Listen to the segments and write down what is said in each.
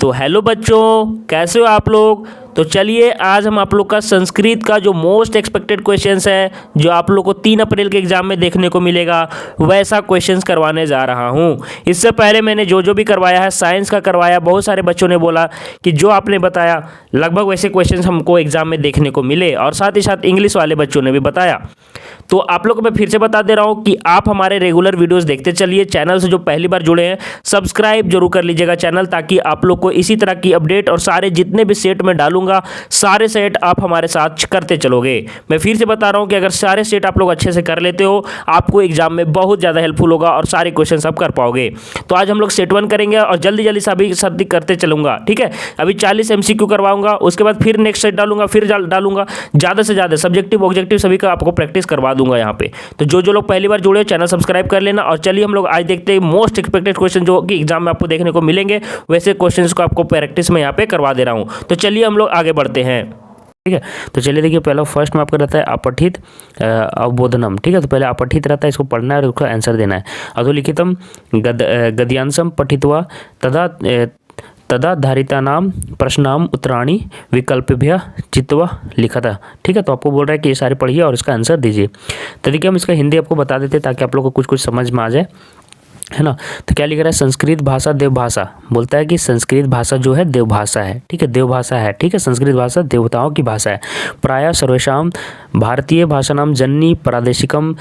तो हेलो बच्चों, कैसे हो आप लोग। तो चलिए आज हम आप लोग का संस्कृत का जो मोस्ट एक्सपेक्टेड क्वेश्चंस है, जो आप लोग को 3 अप्रैल के एग्जाम में देखने को मिलेगा, वैसा क्वेश्चंस करवाने जा रहा हूं। इससे पहले मैंने जो भी करवाया है, साइंस का करवाया, बहुत सारे बच्चों ने बोला कि जो आपने बताया लगभग वैसे क्वेश्चंस हमको एग्जाम में देखने को मिले, और साथ ही साथ इंग्लिश वाले बच्चों ने भी बताया। तो आप लोग को मैं फिर से बता दे रहा हूं कि आप हमारे रेगुलर वीडियोस देखते चलिए। चैनल से जो पहली बार जुड़े हैं, सब्सक्राइब जरूर कर लीजिएगा चैनल, ताकि आप लोग को इसी तरह की अपडेट और सारे जितने भी सेट में डालूंगा, सारे सेट आप हमारे साथ करते चलोगे। मैं फिर से बता रहा हूं कि अगर सारे सेट आप लोग अच्छे से कर लेते हो, आपको एग्जाम में बहुत ज़्यादा हेल्पफुल होगा और सारे क्वेश्चन आप कर पाओगे। तो आज हम लोग सेट 1 करेंगे और जल्दी जल्दी सभी सभी करते चलूंगा, ठीक है। अभी 40 MCQ करवाऊंगा, उसके बाद फिर नेक्स्ट सेट डालूंगा, फिर डालूंगा, ज़्यादा से ज़्यादा सब्जेक्टिव ऑब्जेक्टिव सभी का आपको प्रैक्टिस करवा दूंगा यहाँ पे। तो जो लोग पहली बार जुड़े, चैनल सब्सक्राइब कर लेना। और चलिए हम लोग आज देखते हैं मोस्ट एक्सपेक्टेड क्वेश्चन जो कि एग्जाम में आपको देखने को मिलेंगे, वैसे क्वेश्चंस को आपको प्रैक्टिस में यहाँ पे करवा दे रहा हूँ। तो चलिए हम लोग आगे बढ़ते हैं, ठीक है। तो चलिए देखिए, पहला फर्स्ट में आपका रहता है अपठित अवबोधनम, ठीक है। तो पहले अपठित रहता है, इसको पढ़ना है और उसका आंसर देना है। अधोलिखितम गद्यांशम पठित्वा तदा धारितानाम प्रश्नाम उत्तराणि विकल्पेभ्यः चित्वा लिखा था, ठीक है। तो आपको बोल रहा है कि ये सारे पढ़िए और इसका आंसर दीजिए। तो देखिए हम इसका हिंदी आपको बता देते हैं ताकि आप लोग को कुछ कुछ समझ में आ जाए, है ना। तो क्या लिख रहा है, संस्कृत भाषा देवभाषा। बोलता है कि संस्कृत भाषा जो है देवभाषा है, ठीक है, देवभाषा है, ठीक है। संस्कृत भाषा देवताओं की भाषा है। प्रायः सर्वेषां भारतीय भाषाणां जननी प्रादेशिकम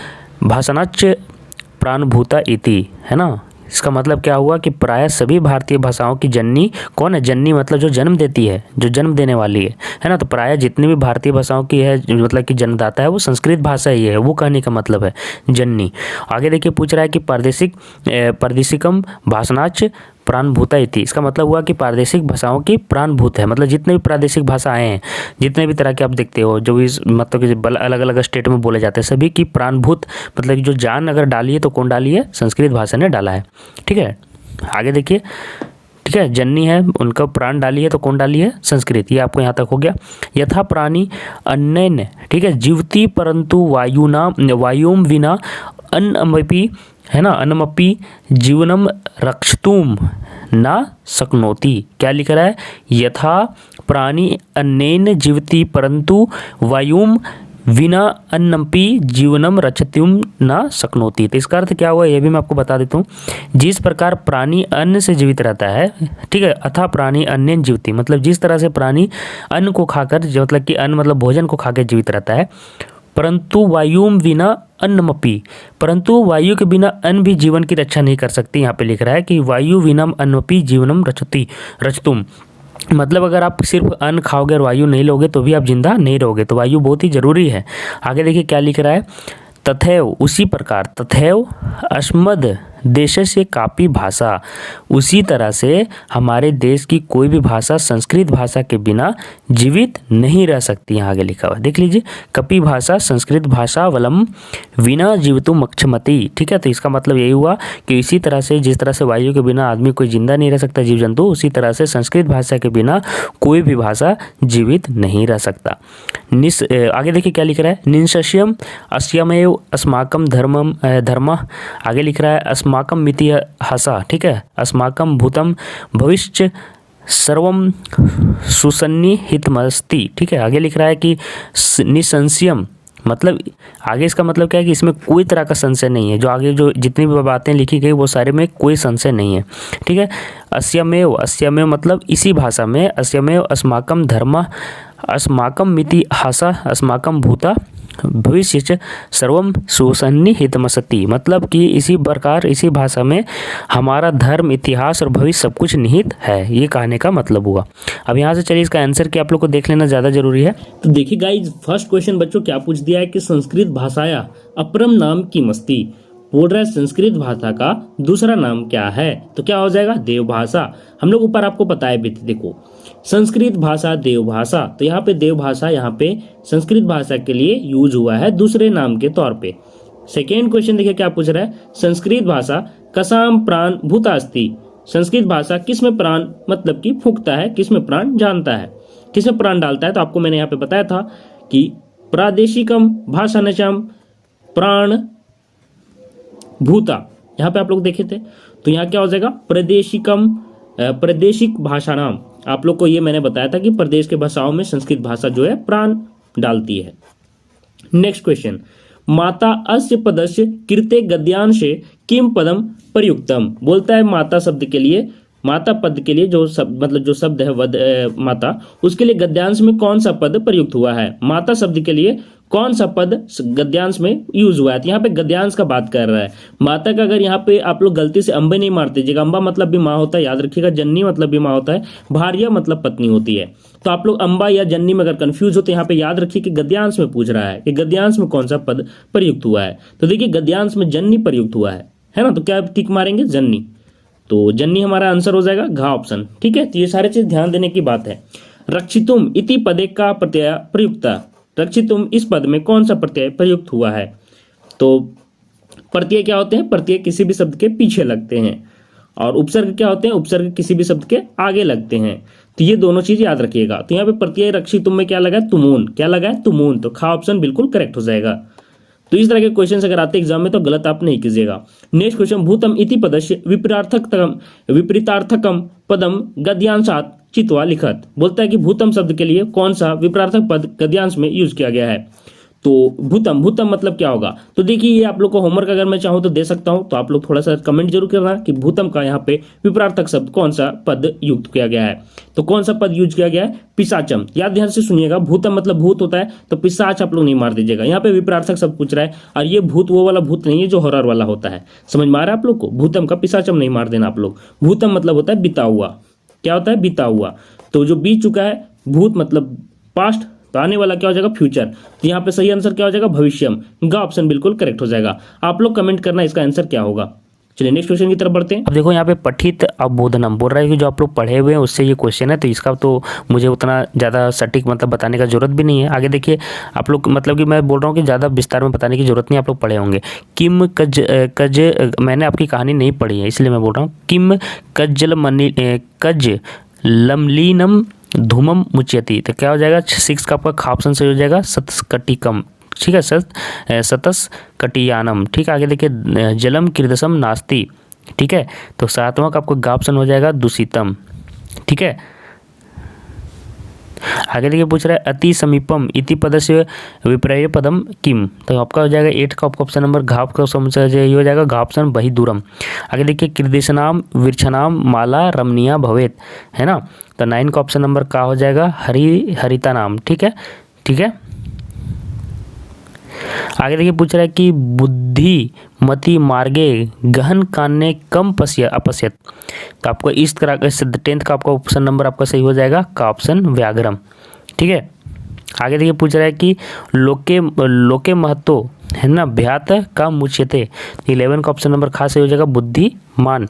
भाषाणाच्च प्राणभूता इति, है ना। इसका मतलब क्या हुआ कि प्राय सभी भारतीय भाषाओं की जननी कौन है। जननी मतलब जो जन्म देती है, जो जन्म देने वाली है ना। तो प्राय जितनी भी भारतीय भाषाओं की है, मतलब कि जन्मदाता है, वो संस्कृत भाषा ही है, वो कहने का मतलब है जननी। आगे देखिए पूछ रहा है कि प्रादेशिकम भाषाणाच प्राणभूता इति। इसका मतलब हुआ कि प्रादेशिक भाषाओं की प्राणभूत है, मतलब जितने भी प्रादेशिक भाषाएं हैं, जितने भी तरह के आप देखते हो, जो भी मतलब कि अलग अलग स्टेट में बोले जाते हैं, सभी की प्राणभूत मतलब कि जो जान अगर डाली है तो कौन डाली है, संस्कृत भाषा ने डाला है, ठीक है। आगे देखिए, ठीक है, जननी है, उनका प्राण डाली है तो कौन डाली है, संस्कृत। ये आपको यहाँ तक हो गया। यथा प्राणी अन्यन, ठीक है, जीवती परंतु वायुम विना अन्नमपि, है ना, अन्नमपि जीवनम रक्षतुम ना शक्नोति। क्या लिख रहा है, यथा प्राणी अन्नेन जीवति परंतु वायुम विना अन्नमपि जीवनम रक्षतुम ना शक्नोति। तो इसका अर्थ क्या हुआ, यह भी मैं आपको बता देता हूँ। जिस प्रकार प्राणी अन्न से जीवित रहता है, ठीक है, अथा प्राणी अन्नेन जीवति, मतलब जिस तरह से प्राणी अन्न को खाकर, मतलब कि अन्न मतलब भोजन को खाकर जीवित रहता है, परंतु वायुम बिना अन्नमपि, परंतु वायु के बिना अन्न भी जीवन की रक्षा नहीं कर सकती। यहाँ पे लिख रहा है कि वायु विनम अन्नमपि जीवनम रक्षतुम, मतलब अगर आप सिर्फ अन्न खाओगे और वायु नहीं लोगे तो भी आप जिंदा नहीं रहोगे। तो वायु बहुत ही जरूरी है। आगे देखिए क्या लिख रहा है, तथैव उसी प्रकार, तथैव अस्मद देशस्य कापी भाषा, उसी तरह से हमारे देश की कोई भी भाषा संस्कृत भाषा के बिना जीवित नहीं रह सकती। यहाँ आगे लिखा हुआ देख लीजिए, कपि भाषा संस्कृत भाषा वलम विना जीवितुम अक्षमति, ठीक है। तो इसका मतलब यही हुआ कि इसी तरह से, जिस तरह से वायु के बिना आदमी कोई जिंदा नहीं रह सकता, जीव जंतु, उसी तरह से संस्कृत भाषा के बिना कोई भी भाषा जीवित नहीं रह सकता। आगे देखिए क्या लिख रहा है, निंशस्यम अस्यमेव अस्माकं धर्म। आगे लिख रहा है अस्माकं मिति हसा, ठीक है, अस्माकं भूतम भविष्य सर्वम सुसन्निहितमस्ति, ठीक है। आगे लिख रहा है कि निसंशयम, मतलब आगे इसका मतलब क्या है कि इसमें कोई तरह का संशय नहीं है। जो आगे जो जितनी भी बातें लिखी गई वो सारे में कोई संशय नहीं है, ठीक है। अस्यमेव मतलब इसी भाषा में, अस्यमेव अस्माकं धर्म अस्माकं मिति हासा अस्माकं भूता भविष्य सर्वम सुसन्निहितमस्ति, मतलब कि इसी प्रकार इसी भाषा में हमारा धर्म, इतिहास और भविष्य सब कुछ निहित है, ये कहने का मतलब हुआ। अब यहाँ से चलिए इसका आंसर क्या आप लोग को देख लेना ज़्यादा जरूरी है। तो देखिए गाइज, फर्स्ट क्वेश्चन बच्चों क्या पूछ दिया है कि संस्कृत भाषाया अपरम नाम किमस्ति। बोल रहा है संस्कृत भाषा का दूसरा नाम क्या है, तो क्या हो जाएगा, देवभाषा। हम लोग ऊपर आपको बताए भी थे, देखो संस्कृत भाषा देवभाषा, तो यहाँ पे देवभाषा यहाँ पे संस्कृत भाषा के लिए यूज हुआ है दूसरे नाम के तौर पे। सेकेंड क्वेश्चन देखिए क्या पूछ रहा है, संस्कृत भाषा कसाम प्राण भूतास्ति। संस्कृत भाषा किसमें प्राण मतलब कि फूंकता है, किसमें प्राण जानता है, किसमें प्राण डालता है। तो आपको मैंने यहाँ पे बताया था कि प्रादेशिकम भाषानचम प्राण भूता, यहाँ पे आप लोग देखे थे। तो यहाँ क्या हो जाएगा, प्रादेशिकम प्रादेशिक भाषा नाम। आप लोग को ये मैंने बताया था कि प्रदेश के भाषाओं में संस्कृत भाषा जो है प्राण डालती है। नेक्स्ट क्वेश्चन, माता अस्य पदस्य कृते गद्यांशे किम पदम प्रयुक्तम। बोलता है माता शब्द के लिए, माता पद के लिए जो शब्द मतलब जो शब्द है माता, उसके लिए गद्यांश में कौन सा पद प्रयुक्त हुआ है। माता शब्द के लिए कौन सा पद गद्यांश में यूज हुआ है। तो यहाँ पे गद्यांश का बात कर रहा है। माता का अगर यहाँ पे आप लोग गलती से अंबे नहीं मार दीजिएगा, अंबा मतलब भी माँ होता है, याद रखिएगा। जन्नी मतलब भी माँ होता है, भार्या मतलब पत्नी होती है। तो आप लोग अंबा या जन्नी में अगर कंफ्यूज हो तो यहाँ पे याद रखिए कि गद्यांश में पूछ रहा है कि गद्यांश में कौन सा पद प्रयुक्त हुआ है। तो देखिए गद्यांश में जन्नी प्रयुक्त हुआ है ना, तो क्या टिक मारेंगे, जन्नी। तो जन्नी हमारा आंसर हो जाएगा घ ऑप्शन। ठीक है, तो ये सारे चीज ध्यान देने की बात है। रक्षितुम इति पदे का प्रत्यय प्रयुक्ता। रक्षितुम इस पद में कौन सा प्रत्यय प्रयुक्त हुआ है। तो प्रत्यय क्या होते हैं, प्रत्यय किसी भी शब्द के पीछे लगते हैं, और उपसर्ग क्या होते हैं, उपसर्ग किसी भी शब्द के आगे लगते हैं। तो ये दोनों चीज याद रखिएगा। तो यहाँ पे प्रत्यय रक्षितुम में क्या लगा है, तुमून। क्या लगा है, तुमून। तो खा ऑप्शन बिल्कुल करेक्ट हो जाएगा। तो इस तरह के क्वेश्चन अगर आते एग्जाम में तो गलत आप नहीं कीजिएगा। नेक्स्ट क्वेश्चन, भूतम इति पदस्य विपरीतार्थकम पदम गद्यांशात चित्वा लिखत। बोलता है कि भूतम शब्द के लिए कौन सा विपरीतार्थक पद गद्यांश में यूज किया गया है। तो भूतम, भूतम मतलब क्या होगा। तो देखिए ये आप लोग को होमवर्क अगर मैं चाहूँ तो दे सकता हूँ, तो आप लोग थोड़ा सा कमेंट जरूर करना कि भूतम का यहाँ पे विपरीतार्थक शब्द कौन सा पद युक्त किया गया है। तो कौन सा पद यूज किया गया है, पिशाचम। याद ध्यान से सुनिएगा, भूतम मतलब भूत होता है, तो पिशाच आप लोग नहीं मार दीजिएगा। यहाँ पे विपरीतार्थक शब्द पूछ रहा है, और ये भूत वो वाला भूत नहीं है जो हॉरर वाला होता है। समझ में आ रहा है आप लोग को, भूतम का पिशाचम नहीं मार देना आप लोग। भूतम मतलब होता है बीता हुआ। क्या होता है, बीता हुआ। तो जो बीत चुका है, भूत मतलब पास्ट, तो आने वाला क्या हो जाएगा, फ्यूचर। तो यहाँ पे सही आंसर क्या हो जाएगा, भविष्यम। गा ऑप्शन बिल्कुल करेक्ट हो जाएगा। आप लोग कमेंट करना इसका आंसर क्या होगा। चलिए नेक्स्ट क्वेश्चन की तरफ बढ़ते हैं। अब देखो यहाँ पे पठित अबोधनम बोल रहा है कि जो आप लोग पढ़े हुए हैं उससे ये क्वेश्चन है, तो इसका तो मुझे उतना ज़्यादा सटीक मतलब बताने का जरूरत भी नहीं है। आगे देखिए आप लोग मतलब कि मैं बोल रहा हूँ कि ज़्यादा विस्तार में बताने की जरूरत नहीं, आप लोग पढ़े होंगे। किम कज कज मैंने आपकी कहानी नहीं पढ़ी है इसलिए मैं बोल रहा हूँ। किम कज लमलीनम धूमम मुच्यति। तो क्या हो जाएगा, 6 का आपका खा ऑप्शन से हो जाएगा सतस्कटिकम। ठीक है, सतस कटियानम। ठीक है, आगे देखिए जलम कृदसम नास्ति। ठीक है, तो 7वां का आपको गा ऑप्शन हो जाएगा दूषितम। ठीक है, आगे देखिए पूछ रहा है अति समीपम इति पदस्य विपर्य पदम किम। तो आपका हो जाएगा 8 का आपका ऑप्शन नंबर घाव का ये हो जाएगा घा ऑप्शन बही दूरम। आगे देखिए कृदेशनाम वृक्षनाम माला रमणीय भवेत, है ना। तो 9 का ऑप्शन नंबर का हो जाएगा हरिता नाम। ठीक है, ठीक है। आगे देखिए पूछ रहा है कि बुद्धि मति मार्गे गहन कान्य कम अपश्यत। तो आपको इस तरह का 10th का आपका ऑप्शन नंबर आपका सही हो जाएगा का ऑप्शन व्याघ्रम। ठीक है, आगे देखिए पूछ रहा है कि लोके महत्व, है ना, भ्यात का मुच्यते। 11 का ऑप्शन नंबर खास सही हो जाएगा बुद्धिमान।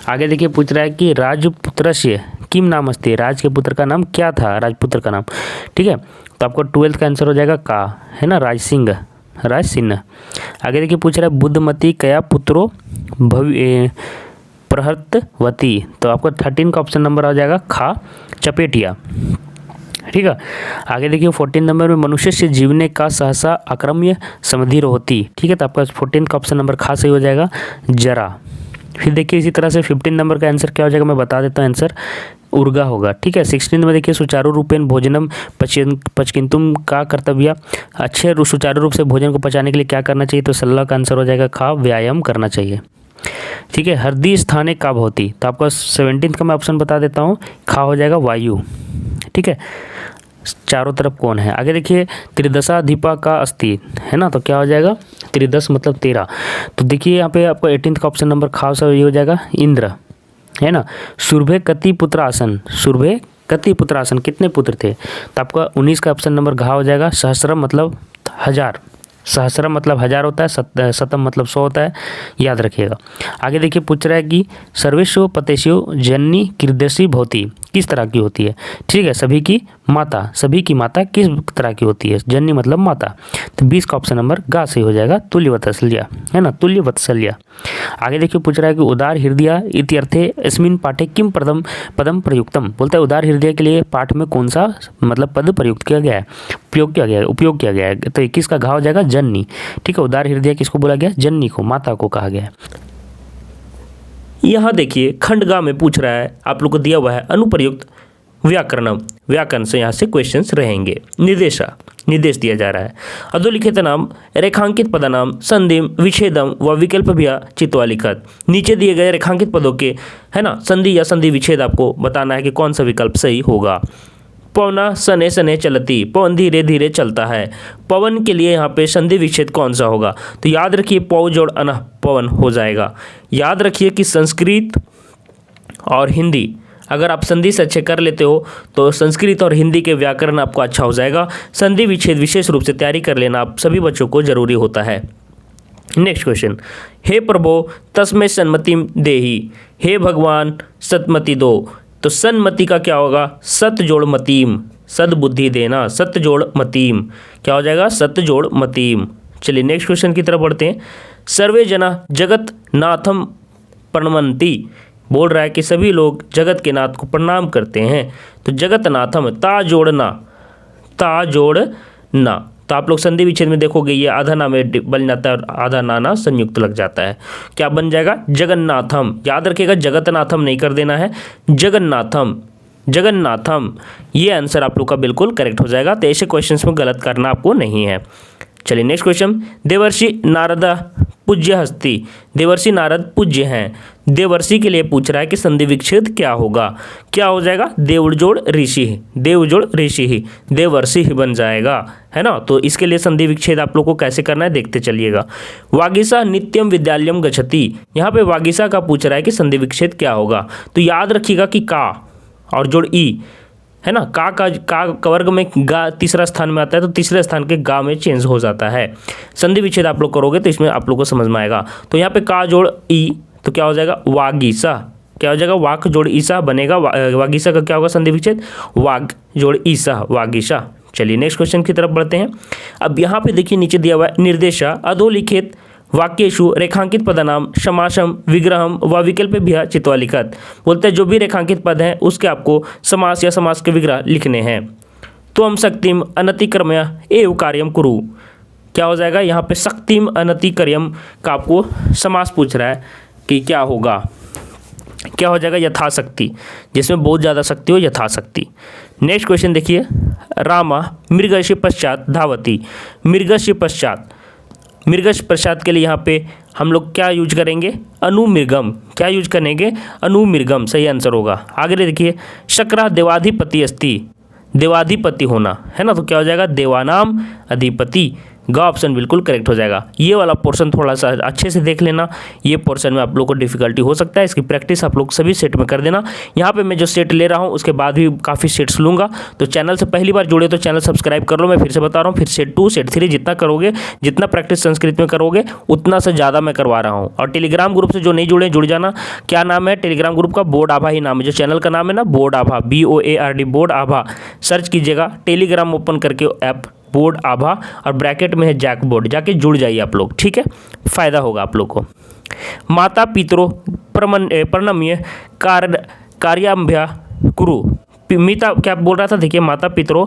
आगे देखिए पूछ रहा है कि राजपुत्र से किम नाम अस्ति। राज के पुत्र का नाम क्या था, राजपुत्र का नाम। ठीक है, तो आपको 12th का आंसर हो जाएगा का, है ना, राज सिंह। आगे देखिए पूछ रहा है बुद्धमती कया पुत्रो प्रहर्तवती। तो आपको 13 का ऑप्शन नंबर आ जाएगा खा चपेटिया। ठीक है, आगे देखिए 14 नंबर में मनुष्य से जीवने का सहसा अक्रम्य समधिर होती। ठीक है, तो आपका 14 का ऑप्शन नंबर खास सही हो जाएगा जरा। फिर देखिए इसी तरह से 15 नंबर का आंसर क्या हो जाएगा, मैं बता देता हूँ आंसर उर्गा होगा। ठीक है, 16 में देखिए सुचारू रूपेण भोजनम पचकिंतुम का कर्तव्य। अच्छे सुचारू रूप से भोजन को पचाने के लिए क्या करना चाहिए, तो 16 का आंसर हो जाएगा खा व्यायाम करना चाहिए। ठीक है, हृदय स्थाने का भवती। तो आपको 17 का मैं ऑप्शन बता देता हूँ, खा हो जाएगा वायु। ठीक है, चारों तरफ कौन है। आगे देखिए त्रिदशाधिपा का अस्ति, है ना, तो क्या हो जाएगा त्रिदश मतलब 13। तो देखिए यहाँ पे आपको 18 का ऑप्शन नंबर खास ये हो जाएगा इंद्र, है ना। सुरभे कति पुत्र आसन, सुरभे कति पुत्र आसन कितने पुत्र थे, तो आपका 19 का ऑप्शन नंबर घा हो जाएगा सहस्रम मतलब 1000। सहस्रम मतलब 1000 होता है, शतम मतलब 100 होता है, याद रखिएगा। आगे देखिए पूछ रहा है कि सर्वेशो पतेशो जननी कृदसी भवती किस तरह की होती है। ठीक है, सभी की माता किस तरह की होती है, जननी मतलब माता। तो 20 का ऑप्शन नंबर गा से हो जाएगा तुल्यवत्सल्या, है ना, तुल्यवत्सल्या। आगे देखिए पूछ रहा है कि उदार हृदय इत्यर्थे अस्मिन् पाठे किम पदम प्रयुक्तम। बोलता है उदार हृदय के लिए पाठ में कौन सा मतलब पद प्रयुक्त किया गया है, उपयोग किया गया है। तो 21 का घा हो जाएगा जननी। ठीक है, उदार हृदय किसको बोला गया, जननी को, माता को कहा गया है। यहाँ देखिए खंडगा में पूछ रहा है, आप लोग को दिया हुआ है अनुप्रयुक्त व्याकरण से यहाँ से क्वेश्चंस रहेंगे। निर्देश दिया जा रहा है। अधोलिखित नाम रेखांकित पदनाम संधिम विच्छेदम व विकल्प भी चित्वा लिखत। नीचे दिए गए रेखांकित पदों के है ना संधि या संधि विच्छेद आपको बताना है कि कौन सा विकल्प सही होगा। पवना सने सने चलती, पवन धीरे धीरे चलता है। पवन के लिए यहाँ पे संधि विच्छेद कौन सा होगा? तो याद रखिए पौ जोड़ अनह पवन हो जाएगा। याद रखिए कि संस्कृत और हिंदी अगर आप संधि से अच्छे कर लेते हो तो संस्कृत और हिंदी के व्याकरण आपको अच्छा हो जाएगा। संधि विच्छेद विशेष रूप से तैयारी कर लेना आप सभी बच्चों को जरूरी होता है। नेक्स्ट क्वेश्चन, हे प्रभो तस्मै सन्मति देहि, हे भगवान सतमति दो। तो सन्मति का क्या होगा? सत जोड़ मतीम, सद्बुद्धि देना, सत जोड़ मतीम क्या हो जाएगा? सत जोड़ मतीम। चलिए नेक्स्ट क्वेश्चन की तरफ बढ़ते हैं। सर्वे जना जगत नाथम प्रणमंती, बोल रहा है कि सभी लोग जगत के नाथ को प्रणाम करते हैं। तो जगत नाथम ता जोड़ना, तो आप लोग संधि विच्छेद में देखोगे ये आधा ना में बन जाता है और आधा नाना संयुक्त लग जाता है। क्या बन जाएगा? जगन्नाथम। याद रखिएगा जगतनाथम नहीं कर देना है, जगन्नाथम ये आंसर आप लोग का बिल्कुल करेक्ट हो जाएगा। तो ऐसे क्वेश्चंस में गलत करना आपको नहीं है। चलिए नेक्स्ट क्वेश्चन, देवर्षि नारद पूज्य हस्ती, देवर्षि नारद पूज्य हैं। देवर्षि के लिए पूछ रहा है कि संधि विच्छेद क्या होगा? क्या हो जाएगा? देवजोड़ ऋषि, देवजोड़ ऋषि ही, देवर्षि ही बन जाएगा, है ना। तो इसके लिए संधि विच्छेद आप लोग को कैसे करना है देखते चलिएगा। वागीसा नित्यम विद्यालयम गच्छति, यहाँ पे वागीसा का पूछ रहा है कि संधि विच्छेद क्या होगा? तो याद रखिएगा कि का और जोड़ ई है ना, का वर्ग में गा तीसरा स्थान में आता है तो तीसरे स्थान के गा में चेंज हो जाता है। संधि विच्छेद आप लोग करोगे तो इसमें आप लोग को समझ में आएगा। तो यहाँ पे का जोड़ ई तो क्या हो जाएगा? वागीसा। क्या हो जाएगा? वाक जोड़ ईसा बनेगा। वागीसा का क्या होगा संधि विच्छेद? वाग जोड़ ईसा, वागीसा। चलिए नेक्स्ट क्वेश्चन की तरफ बढ़ते हैं। अब यहाँ पे देखिए नीचे दिया हुआ है निर्देशा अधोलिखित वाक्येषु रेखांकित पदनाम समासम विग्रहम व विकल्प भी चित्वा लिखत। बोलते हैं जो भी रेखांकित पद हैं उसके आपको समास या समास के विग्रह लिखने हैं। त्वम शक्तिम अनतिक्रम्य एव कार्यम कुरु, क्या हो जाएगा? यहाँ पे शक्तिम अनतिक्रम्य का आपको समास पूछ रहा है कि क्या होगा? क्या हो जाएगा? यथाशक्ति, जिसमें बहुत ज़्यादा शक्ति हो, यथाशक्ति। नेक्स्ट क्वेश्चन देखिए, रामा मृगस्य पश्चात धावती, मृगस्य पश्चात, मृगस्य पश्चात के लिए यहाँ पे हम लोग क्या यूज करेंगे? अनुमृगम। क्या यूज करेंगे? अनुमृगम सही आंसर होगा। आगे देखिए, शक्रा देवाधिपति अस्ति, देवाधिपति होना है ना, तो क्या हो जाएगा? देवानाम अधिपति। ग ऑप्शन बिल्कुल करेक्ट हो जाएगा। ये वाला पोर्शन थोड़ा सा अच्छे से देख लेना, ये पोर्शन में आप लोग को डिफिकल्टी हो सकता है, इसकी प्रैक्टिस आप लोग सभी सेट में कर देना। यहाँ पे मैं जो सेट ले रहा हूँ उसके बाद भी काफ़ी सेट्स लूँगा, तो चैनल से पहली बार जुड़े तो चैनल सब्सक्राइब कर लो। मैं फिर से बता रहा हूँ, फिर सेट 2 सेट 3 जितना करोगे, जितना प्रैक्टिस संस्कृत में करोगे उतना से ज़्यादा मैं करवा रहा हूँ। और टेलीग्राम ग्रुप से जो नहीं जुड़े जुड़ जाना। क्या नाम है टेलीग्राम ग्रुप का? बोर्ड आभा ही नाम है, जो चैनल का नाम है ना बोर्ड आभा, BOARD बोर्ड आभा। सर्च कीजिएगा, टेलीग्राम ओपन करके ऐप बोर्ड आभा और ब्रैकेट में है जैक बोर्ड, जाके जुड़ जाइए आप लोग, ठीक है, फ़ायदा होगा आप लोग को। माता पितरो प्रणम्य कार्याभ्या कुरु, मीता क्या बोल रहा था? देखिए, माता पितरो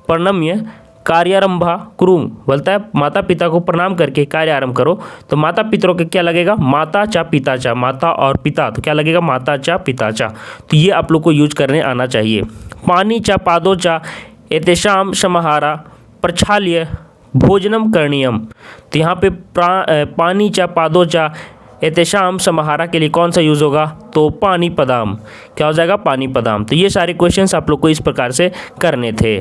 प्रणम्य कार्यारंभा कुरु, बोलता है माता पिता को प्रणाम करके कार्य आरंभ करो। तो माता पितरों के क्या लगेगा? माता चा पिता चा, माता और पिता, तो क्या लगेगा? माता चा पिता चा। तो ये आप लोग को यूज करने आना चाहिए। पानी चा पादो चा एतेषाम समाहारा प्रक्षाल्य भोजनम करणीयम, तो यहाँ पे पानी चा पादो चा एतेषाम समाहारा के लिए कौन सा यूज़ होगा? तो पानी पदाम। क्या हो जाएगा? पानी पदाम। तो ये सारे क्वेश्चंस आप लोग को इस प्रकार से करने थे,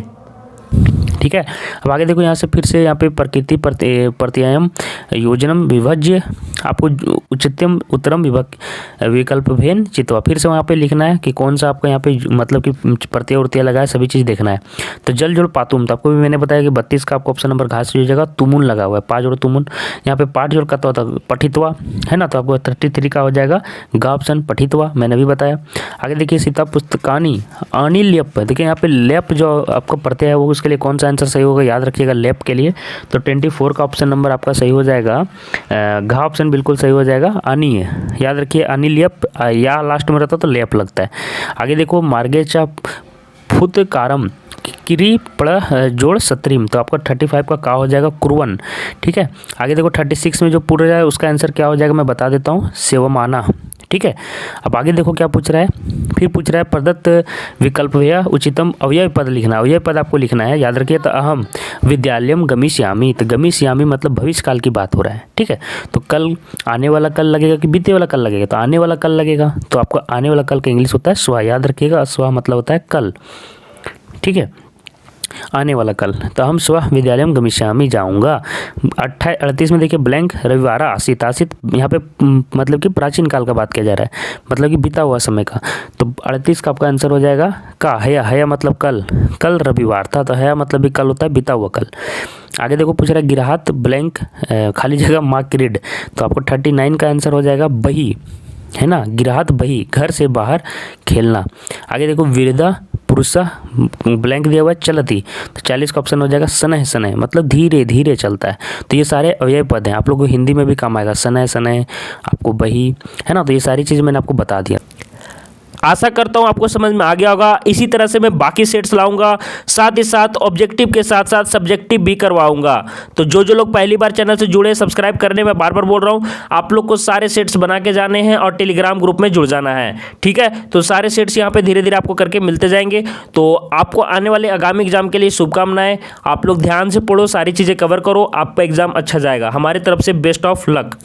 ठीक है। अब आगे देखो, यहाँ से फिर से यहाँ पे प्रकृति प्रत्यायम योजनम विभज्य, आपको उच्चतम उत्तरम विकल्प भेन चित्वा, फिर से वहाँ पे लिखना है कि कौन सा आपको यहाँ पे मतलब कि प्रत्यय उर्त्यय लगा है, सभी चीज़ देखना है। तो जल जोड़ पातुम, तो आपको भी मैंने बताया कि 32 का आपको ऑप्शन नंबर घास हो जाएगा। तुमुन लगा हुआ है, पा जोड़ तुमुन, यहाँ पे पाठ जोड़ करता होता पठितवा है ना, तो आपको 33 का हो जाएगा गा ऑप्शन पठितवा, मैंने भी बताया। आगे देखिए, सीता पुस्तकानी अनिल्यप, देखिए यहाँ पे लेप जो आपका प्रत्यय है वो उसके लिए कौन सा आंसर सही होगा? याद रखिएगा लेप के लिए तो 24 का ऑप्शन नंबर आपका सही हो जाएगा। घा ऑप्शन बिल्कुल सही हो जाएगा। अनि है, याद रखिए अनिलेप, या लास्ट में रहता तो लेप लगता है। आगे देखो, मार्गेचा फुतकारम किरी पड़ जोड़ सत्रीम, तो आपका 35 का हो जाएगा? कुरवन, ठीक है। आगे देखो 36 में जो पूरा जाए उसका आंसर क्या हो जाएगा मैं बता देता हूँ, सेवमाना, ठीक है। अब आगे देखो क्या पूछ रहा है, फिर पूछ रहा है प्रदत्त विकल्प या उचितम अव्यय पद लिखना। अव्यय पद आपको लिखना है, याद रखिए। तो अहम विद्यालयम गमिष्यामि, तो गमिष्यामि मतलब भविष्य काल की बात हो रहा है, ठीक है। तो कल, आने वाला कल लगेगा कि बीते वाला कल लगेगा, तो आने वाला कल लगेगा। तो आपको आने वाला कल का इंग्लिश होता है स्व, याद रखिएगा। स्व मतलब होता है कल, ठीक है, आने वाला कल। तो हम स्व विद्यालयम गमिष्यामि जाऊंगा। 38 में देखिए ब्लैंक रविवार आसित। आसित यहाँ पे मतलब कि प्राचीन काल का बात किया जा रहा है, मतलब कि बीता हुआ समय का। तो 38 का आपका आंसर हो जाएगा का। हया, हया मतलब कल, कल रविवार था, तो हया मतलब भी कल होता है, बीता हुआ कल। आगे देखो पूछ रहा है गिरहात ब्लैंक खाली जगह मार्क्रिड। तो आपको 39 का आंसर हो जाएगा बही, है ना, गिरहात बही, घर से बाहर खेलना। आगे देखो विरदा पुरुषा ब्लैंक दिया हुआ है चलती। तो 40 का ऑप्शन हो जाएगा सनह, सनह मतलब धीरे धीरे चलता है। तो ये सारे अव्यय पद हैं, आप लोगों को हिंदी में भी काम आएगा, सनह, सनह, आपको बही, है ना। तो ये सारी चीज़ मैंने आपको बता दिया। आशा करता हूँ आपको समझ में आ गया होगा। इसी तरह से मैं बाकी सेट्स लाऊंगा, साथ ही साथ ऑब्जेक्टिव के साथ साथ सब्जेक्टिव भी करवाऊंगा। तो जो जो लोग पहली बार चैनल से जुड़े, सब्सक्राइब करने में बार बार बोल रहा हूँ, आप लोग को सारे सेट्स बना के जाने हैं और टेलीग्राम ग्रुप में जुड़ जाना है, ठीक है। तो सारे सेट्स यहाँ पे धीरे धीरे आपको करके मिलते जाएंगे। तो आपको आने वाले आगामी एग्जाम के लिए शुभकामनाएं। आप लोग ध्यान से पढ़ो, सारी चीज़ें कवर करो, आपका एग्जाम अच्छा जाएगा। हमारी तरफ से बेस्ट ऑफ लक।